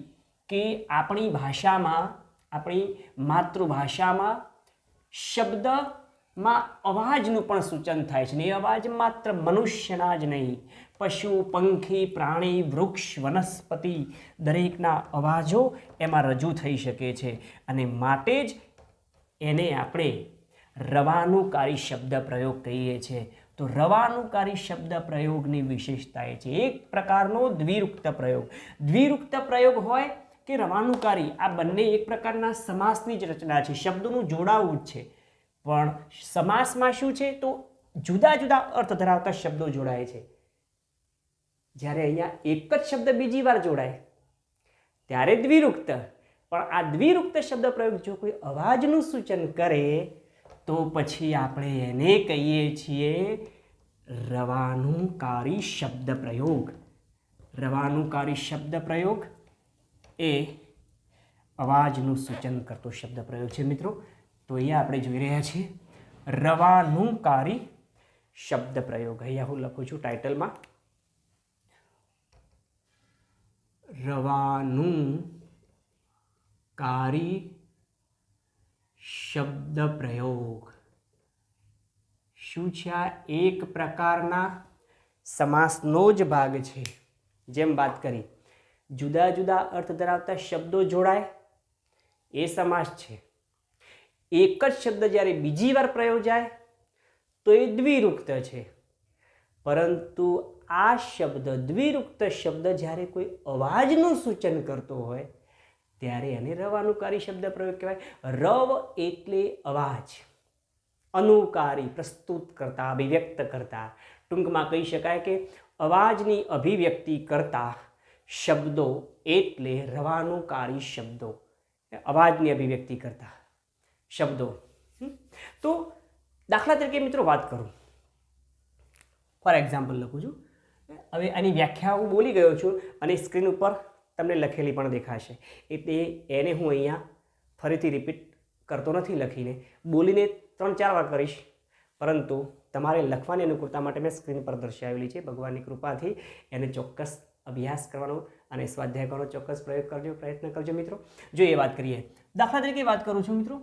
કે આપણી ભાષામાં, આપણી માતૃભાષામાં શબ્દમાં અવાજનું પણ સૂચન થાય છે. ને એ અવાજ માત્ર મનુષ્યના જ નહીં, પશુ, પંખી, પ્રાણી, વૃક્ષ, વનસ્પતિ દરેકના અવાજો એમાં રજૂ થઈ શકે છે. અને માટે જ એને આપણે રવાનુકારી શબ્દ પ્રયોગ કહીએ છીએ. તો રવાનુકારી શબ્દ પ્રયોગની વિશેષતા એ છે, એક પ્રકારનો દ્વિરુક્ત પ્રયોગ. દ્વિરુક્ત પ્રયોગ હોય કે રવાનુકારી, આ બંને એક પ્રકારના સમાસની જ રચના છે, શબ્દોનું જોડાવું જ છે. પણ સમાસમાં શું છે, તો જુદા જુદા અર્થ ધરાવતા શબ્દો જોડાય છે. જ્યારે અહીંયા એક જ શબ્દ બીજી વાર જોડાય ત્યારે દ્વિરુક્ત. પણ આ દ્વિરુક્ત શબ્દ પ્રયોગ જો કોઈ અવાજનું સૂચન કરે તો પછી આપણે એને કહીએ છીએ રવાનુકારી શબ્દ પ્રયોગ. રવાનુકારી શબ્દ પ્રયોગ એ અવાજનું સૂચન કરતો શબ્દ પ્રયોગ છે મિત્રો. તો અહીંયા આપણે જોઈ રહ્યા છીએ રવાનુકારી શબ્દ પ્રયોગ. અહીંયા હું લખું છું ટાઇટલમાં, રવાનુકારી શબ્દ પ્રયોગ. શું છે આ? એક પ્રકારના સમાસનો જ ભાગ છે. જેમ વાત કરી, જુદા જુદા અર્થ ધરાવતા શબ્દો જોડાય એ સમાસ છે. એક જ શબ્દ જ્યારે બીજી વાર પ્રયોજાય તો એ દ્વિરુક્ત છે. પરંતુ આ શબ્દ, દ્વિરુક્ત શબ્દ જ્યારે કોઈ અવાજનું સૂચન કરતો હોય ત્યારે એને રવાનુકારી શબ્દ પ્રયોગ કહેવાય. રવ એટલે અવાજ, અનુકારી પ્રસ્તુત કરતા, અભિવ્યક્ત કરતા. ટૂંકમાં કહી શકાય કે અવાજની અભિવ્યક્તિ કરતા શબ્દો એટલે રવાનુકારી શબ્દો, અવાજની અભિવ્યક્તિ કરતા શબ્દો. તો દાખલા તરીકે મિત્રો વાત કરું, ફોર એક્ઝામ્પલ લખું છું. હવે આની વ્યાખ્યા હું બોલી ગયો છું અને સ્ક્રીન ઉપર તમને લખેલી પણ દેખાશે, એટલે એને હું અહીંયા ફરીથી રિપીટ કરતો નથી, લખીને બોલીને 3-4 વાર કરીશ. પરંતુ તમારે લખવાની અનુકૂળતા માટે મેં સ્ક્રીન પર દર્શાવેલી છે. ભગવાનની કૃપાથી એને ચોક્કસ અભ્યાસ કરવાનો અને સ્વાધ્યાય કરવાનો ચોક્કસ પ્રયત્ન કરજો મિત્રો. જો એ વાત કરીએ, દાખલા તરીકે વાત કરું છું મિત્રો,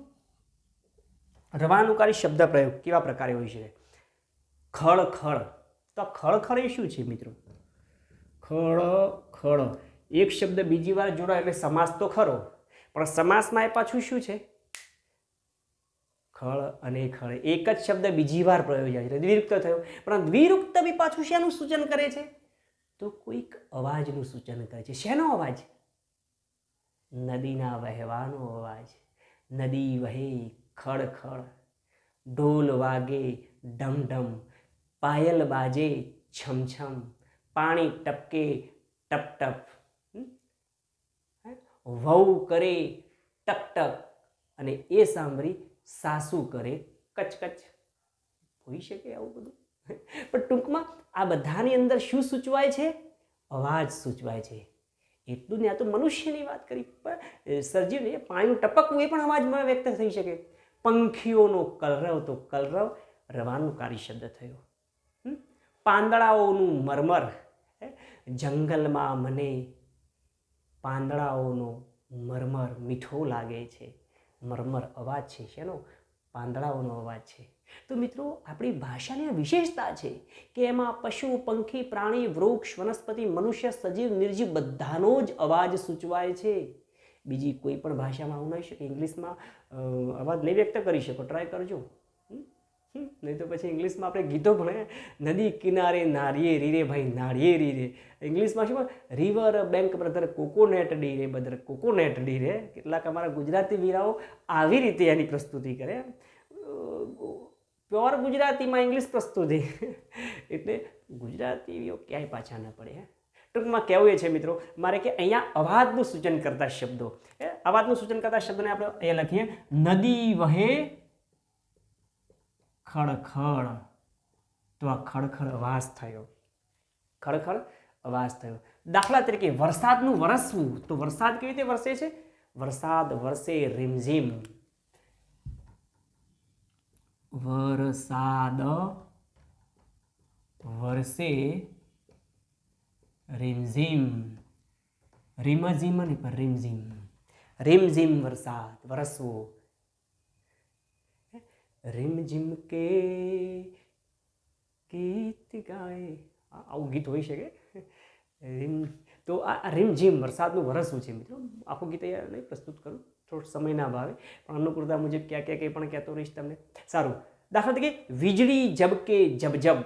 રવાનુકારી શબ્દ પ્રયોગ કેવા પ્રકારે હોઈ શકે? ખળખળ. તો ખળખળ એ શું છે મિત્રો? ખળખળ એક શબ્દ બીજી વાર જોડાય એટલે સમાસ તો ખરો, પણ સમાસમાં એ પાછું શું છે? ખળ અને ખળ. એક જ શબ્દ બીજી વાર પ્રયોજાય એટલે દ્વિરુક્ત થયો. પણ દ્વિરુક્ત બી પાછું શેનું સૂચન કરે છે? તો કોઈક અવાજનું સૂચન કરે છે. શેનો અવાજ? નદીના વહેવાનો અવાજ. નદી વહે ખળખળ, ઢોલ વાગે ઢમઢમ, પાયલ બાજે છમછમ, પાણી ટપકે ટપ ટપ, વહુ કરે ટક ટક, અને એ સાંભળી સાસુ કરે કચકચ. હોઈ શકે આવું બધું? પણ ટૂંકમાં આ બધાની અંદર શું સૂચવાય છે? અવાજ સૂચવાય છે. એટલું ને, આ તો મનુષ્યની વાત કરી, પણ સજીવને પાણીનું ટપકવું એ પણ અવાજમાં વ્યક્ત થઈ શકે. પંખીઓનો કલરવ, તો કલરવ રવાનુકારી શબ્દ થયો. પાંદડાઓનું મરમર, જંગલમાં મને પાંદડાઓનો મરમર મીઠો લાગે છે. મરમર અવાજ છે. શેનો? પાંદડાઓનો અવાજ છે. તો મિત્રો, આપણી ભાષાની વિશેષતા છે કે એમાં પશુ, પંખી, પ્રાણી, વૃક્ષ, વનસ્પતિ, મનુષ્ય, સજીવ, નિર્જીવ બધાનો જ અવાજ સૂચવાય છે. બીજી કોઈ પણ ભાષામાં આવું નહીં શકે. ઇંગ્લિશમાં અવાજ નહીં વ્યક્ત કરી શકો, ટ્રાય કરજો. નહીં તો પછી ઇંગ્લિશમાં આપણે ગીતો ભણે, નદી કિનારે નાળિયે રીરે ભાઈ નાળિયે રીરે. ઇંગ્લિશમાં શું? રિવર બેંક બ્રધર કોકોનેટ ડીરે બ્રધર કોકોનેટ ડીરે. કેટલાક અમારા ગુજરાતી વીરાઓ આવી રીતે એની પ્રસ્તુતિ કરે. પ્યોર ગુજરાતીમાં ઇંગ્લિશ પ્રસ્તુતિ. એટલે ગુજરાતીઓ ક્યાંય પાછા ન પડે. ટૂંકમાં કહેવું એ છે મિત્રો મારે કે અહીંયા અવાજનું સૂચન કરતા શબ્દો, અવાજનું સૂચન કરતા શબ્દોને આપણે અહીંયા લખીએ નદી વહે ખળખળ. તો આ ખળખળ અવાજ થયો. ખળખળ અવાજ થયો. દાખલા તરીકે વરસાદનું વરસવું. તો વરસાદ કેવી રીતે વરસે છે? વરસાદ વરસે રીમઝીમ. વરસાદ વરસે રીમઝીમ. રીમઝીમ નહીં પણ રીમઝીમ. રીમઝીમ વરસાદ, વરસવો. રીમઝીમ કે ગીત ગાય, આવું ગીત હોઈ શકે. રીમ તો આ રીમઝીમ વરસાદનું વરસવું છે મિત્રો. આખું ગીત અહીંયા નહીં પ્રસ્તુત કરું, થોડો સમય ના ભાવે, પણ અનુકૂળતા મુજબ ક્યાં ક્યાં કંઈ પણ કહેતો રહીશ તમને. સારું, દાખલા તરીકે વીજળી ઝબકે જબજબ.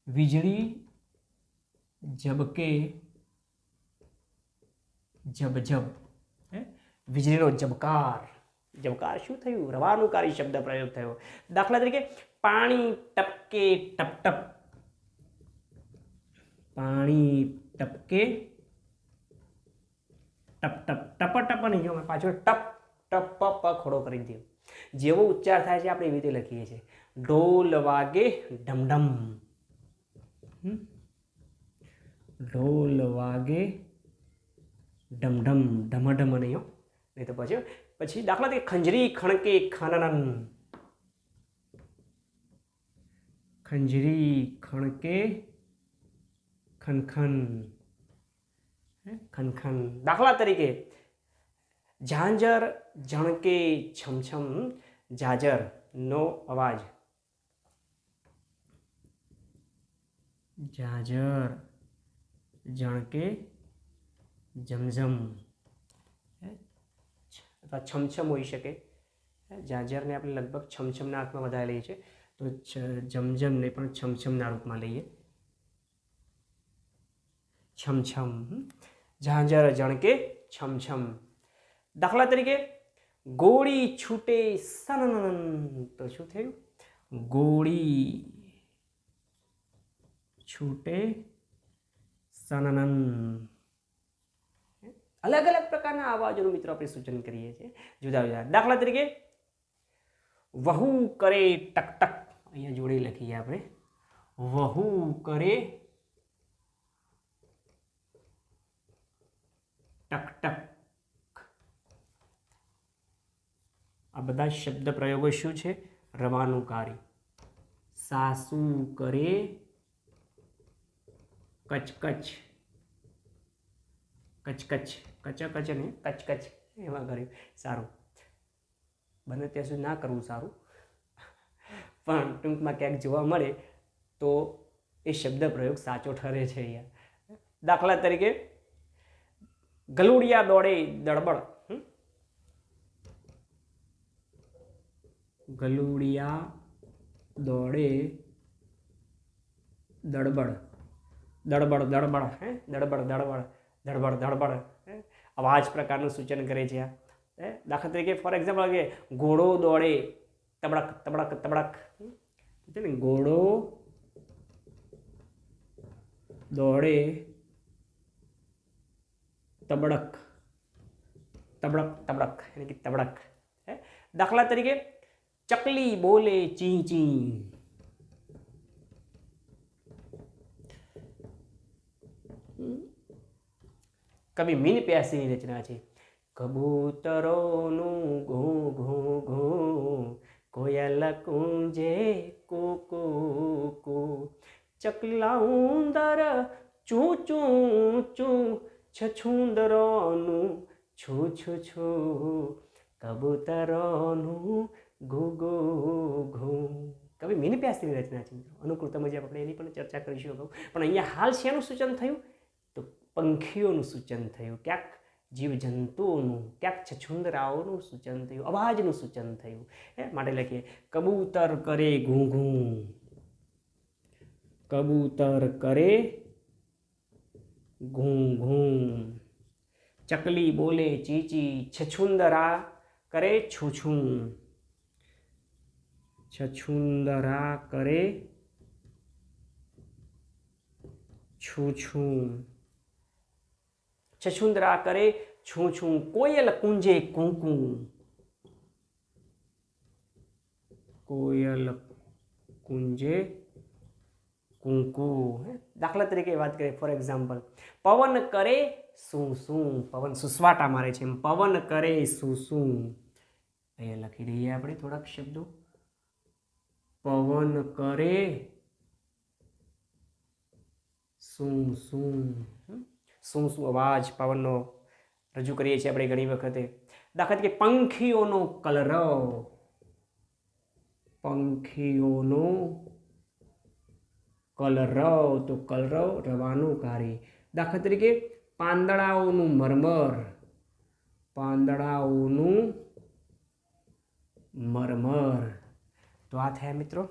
વીજળી ઝબકે જબજબ. વીજળીનો ઝબકાર. ઝબકાર શું થયું? રવાનુકારી શબ્દ પ્રયોગ થયો. દાખલા તરીકે પાણી ટપકે ટપટપ. પાણી ટપકે ટપટપ. ટપ નહીં જો પાછળ ટપ ટપ પ ખોડો કરી દો. જેવો ઉચ્ચાર થાય છે આપણે એવી રીતે લખીએ છીએ. ઢોલ વાગે ઢમઢમ. ઢોલ વાગે ઢમઢમ. ઢમઢમ નહીં હો, નહીં તો પછી દાખલા તરીકે ખંજરી ખણકે ખનનન. ખંજરી ખણકે ખનખન. ખનખન. દાખલા તરીકે ઝાંઝર ઝણકે છમછમ. ઝાંઝર નો અવાજ. ઝાંઝર ઝણકે ઝમઝમ. અથવા છમછમ હોઈ શકે. ઝાંઝરને આપણે લગભગ છમછમના અર્થમાં વધારે લઈએ છીએ, તો જમજમને પણ છમછમના રૂપમાં લઈએ. છમછમ. ઝાંઝર ઝણકે છમછમ. દાખલા તરીકે ગોળી છૂટે સનનન. તો શું થયું? ગોળી છૂટે સનનન. અલગ અલગ પ્રકારના અવાજોનું મિત્રો આપણે સૂચન કરીએ છીએ, જુદા જુદા. દાખલા તરીકે વહુ કરે ટકટક. અહીંયા જોડે લખીએ આપણે. વહુ કરે ટકટક. આ બધા શબ્દ પ્રયોગો શું છે? રવાનુકારી. સાસુ કરે કચકચ. કચકચ. કચકચ ને કચકચ એમાં કર્યું. સારું, બને ત્યાં સુધી ના કરવું સારું, પણ ટૂંકમાં ક્યાંક જોવા મળે તો એ શબ્દ પ્રયોગ સાચો ઠરે છે અહીંયા. દાખલા તરીકે ગલુડિયા દોડે દળબડ. ગલુડિયા દોડે દળબડ. દળબડ દળબડ. દળબડ દળબડ. ધડબડ ધડબડ. આવા જ પ્રકારનું સૂચન કરે છે આ. દાખલા તરીકે ફોર એક્ઝામ્પલ કે ઘોડો દોડે તબડક તબડક તબડક. છે ને, ઘોડો દોડે તબડક તબડક તબડક, એટલે કે તબડક. દાખલા તરીકે ચકલી બોલે ચી ચી. કવિ મીન પ્યાસીની રચના છે. કબૂતરોનું ઘૂ ઘૂ ઘૂ, કોયલ કુંજે કુ કુ કુ, ચકલા ઉંદર ચૂ ચૂ ચૂ, છછુંદરોનું છું છું છું, કબૂતરોનું ઘૂ ઘૂ ઘૂ. કવિ મીન પ્યાસીની રચના છે. અનુકૂળતા મુજબ આપણે એની પણ ચર્ચા કરીશું અગાઉ. પણ અહીંયા હાલ શેનું સૂચન થયું? તો પંખીઓનું સૂચન થયું, ક્યાંક જીવજંતુઓનું, ક્યાંક છછુંદરાઓનું સૂચન થયું, અવાજનું સૂચન થયું. માટે લખીએ કબૂતર કરે ઘૂં ઘૂં. કબૂતર કરે ઘૂં ઘૂં. ચકલી બોલે ચી ચી. છછુંદરા કરે છું છું. છછુંદરા કરે છું છું. છછુંદરા કરે છું છું. કોયલ કુંજે કુંકુ. કોયલ કુંજે કુંકુ. દાખલા તરીકે વાત કરીએ, ફોર એક્ઝામ્પલ પવન કરે શું શું. પવન સુસવાટા મારે છે. પવન કરે શું શું. અહીંયા લખી દઈએ આપણે થોડાક શબ્દો. પવન કરે શું શું શું શું અવાજ પવનનો રજૂ કરીએ છીએ આપણે ઘણી વખતે. દાખલા તરીકે પંખીઓનો કલરવ, પંખીઓનો કલરવ, તો કલરવ રવાનુકારી. દાખલા તરીકે પાંદડાઓનું મરમર, પાંદડાઓનું મરમર. તો આ થયા મિત્રો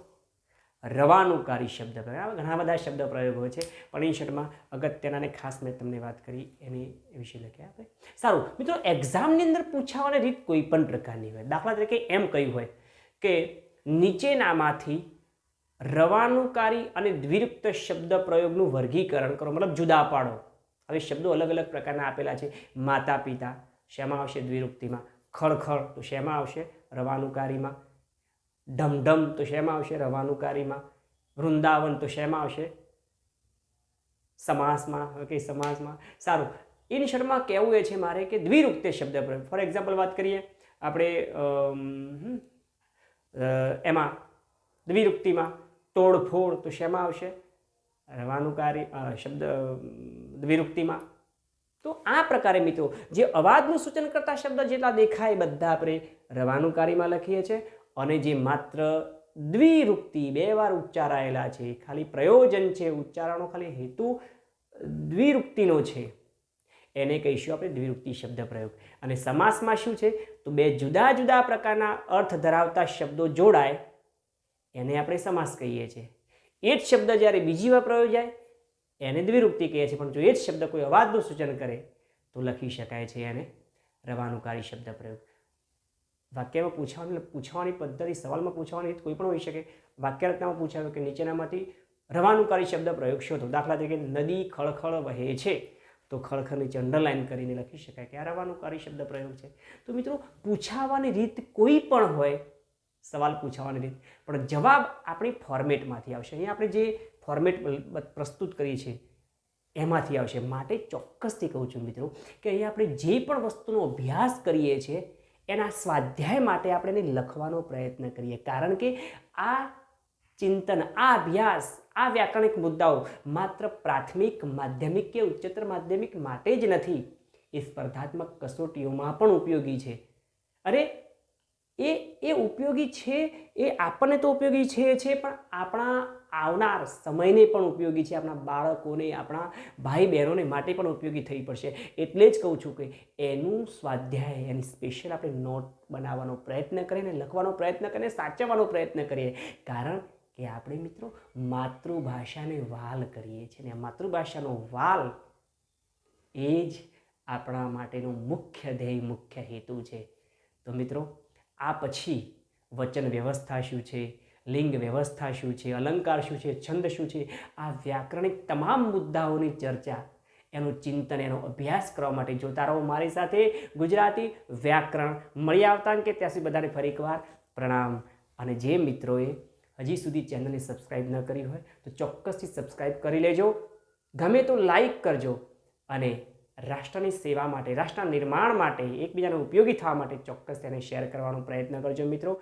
રવાનુકારી શબ્દ પ્રયોગ. ઘણા બધા શબ્દ પ્રયોગો છે પણ એ શર્ટમાં અગત્યના ખાસ મેં તમને વાત કરી એની વિશે લખ્યા આપણે. સારું મિત્રો, એક્ઝામની અંદર પૂછાવાની રીત કોઈ પણ પ્રકારની હોય. દાખલા તરીકે એમ કહ્યું હોય કે નીચેનામાંથી રવાનુકારી અને દ્વિરુક્ત શબ્દ પ્રયોગનું વર્ગીકરણ કરો, મતલબ જુદા પાડો. હવે શબ્દો અલગ અલગ પ્રકારના આપેલા છે. માતા પિતા શેમાં આવશે? દ્વિરુક્તિમાં. ખળખળ તો શેમાં આવશે? રવાનુકારીમાં. ઢમઢમ તો શેમાં આવશે? રવાનુકારીમાં. વૃંદાવન તો શેમાં આવશે? સમાસમાં. ઓકે, સમાસમાં. સારું, એની શર્ટમાં કહેવું એ છે મારે કે દ્વિરુક્ત શબ્દ પ્રયોગ. ફોર એક્ઝામ્પલ વાત કરીએ આપણે એમાં દ્વિરુક્તિમાં તોડફોડ તો શેમાં આવશે? રવાનુકારી શબ્દ દ્વિરુક્તિમાં. તો આ પ્રકારે મિત્રો જે અવાજનું સૂચન કરતા શબ્દ જેટલા દેખાય બધા આપણે રવાનુકારીમાં લખીએ છીએ, અને જે માત્ર દ્વિરુક્તિ બે વાર ઉચ્ચારાયેલા છે, ખાલી પ્રયોજન છે, ઉચ્ચારણનો ખાલી હેતુ દ્વિરુક્તિનો છે, એને કહીશું આપણે દ્વિરુક્તિ શબ્દ પ્રયોગ. અને સમાસમાં શું છે? તો બે જુદા જુદા પ્રકારના અર્થ ધરાવતા શબ્દો જોડાય એને આપણે સમાસ કહીએ છીએ. એ જ શબ્દ જ્યારે બીજી વાર પ્રયોજાય એને દ્વિરુક્તિ કહીએ છીએ. પણ જો એ જ શબ્દ કોઈ અવાજનું સૂચન કરે તો લખી શકાય છે એને રવાનુકારી શબ્દ પ્રયોગ. વાક્યમાં પૂછવાની પદ્ધતિ, સવાલમાં પૂછવાની રીત કોઈ પણ હોઈ શકે. વાક્ય રચનામાં પૂછાયું કે નીચેનામાંથી રવાનુકારી શબ્દ પ્રયોગ શોધો. દાખલા તરીકે નદી ખળખળ વહે છે, તો ખળખળ નીચે અંડરલાઈન કરીને લખી શકાય કે આ રવાનુકારી શબ્દ પ્રયોગ છે. તો મિત્રો પૂછાવાની રીત કોઈ પણ હોય, સવાલ પૂછાવાની રીત, પણ જવાબ આપણી ફોર્મેટમાંથી આવશે. અહીંયા આપણે જે ફોર્મેટ પ્રસ્તુત કરી છે એમાંથી આવશે. માટે ચોક્કસથી કહું છું મિત્રો કે અહીંયા આપણે જે પણ વસ્તુનો અભ્યાસ કરીએ છીએ એના સ્વાધ્યાય માટે આપણે એને લખવાનો પ્રયત્ન કરીએ. કારણ કે આ ચિંતન, આ અભ્યાસ, આ વ્યાકરણિક મુદ્દાઓ માત્ર પ્રાથમિક, માધ્યમિક કે ઉચ્ચતર માધ્યમિક માટે જ નથી, એ સ્પર્ધાત્મક કસોટીઓમાં પણ ઉપયોગી છે. અરે એ ઉપયોગી છે, એ આપણને તો ઉપયોગી છે પણ આપણા આવનાર સમયને પણ ઉપયોગી છે, આપણા બાળકોને, આપણા ભાઈ બહેનોને માટે પણ ઉપયોગી થઈ પડશે. એટલે જ કહું છું કે એનું સ્વાધ્યાય, એની સ્પેશિયલ આપણે નોટ બનાવવાનો પ્રયત્ન કરીએ, લખવાનો પ્રયત્ન કરીએ, સાચવવાનો પ્રયત્ન કરીએ. કારણ કે આપણે મિત્રો માતૃભાષાને વાલ કરીએ છીએ, અને માતૃભાષાનો વાલ એ જ આપણા માટેનો મુખ્ય ધ્યેય, મુખ્ય હેતુ છે. તો મિત્રો આ પછી વચન વ્યવસ્થા શું છે, લિંગ વ્યવસ્થા શું છે, અલંકાર શું છે, છંદ શું છે, આ વ્યાકરણિક તમામ મુદ્દાઓની ચર્ચા, એનું ચિંતન, એનો અભ્યાસ કરવા માટે જોતા રહો મારી સાથે ગુજરાતી વ્યાકરણ. મળી આવતા અંકે ત્યાં સુધી બધાને ફરી એકવાર પ્રણામ. અને જે મિત્રોએ હજી સુધી ચેનલને સબસ્ક્રાઈબ ન કરી હોય તો ચોક્કસથી સબસ્ક્રાઈબ કરી લેજો. ગમે તો લાઈક કરજો, અને રાષ્ટ્રની સેવા માટે, રાષ્ટ્રના નિર્માણ માટે, એકબીજાને ઉપયોગી થવા માટે ચોક્કસ તેને શેર કરવાનો પ્રયત્ન કરજો મિત્રો.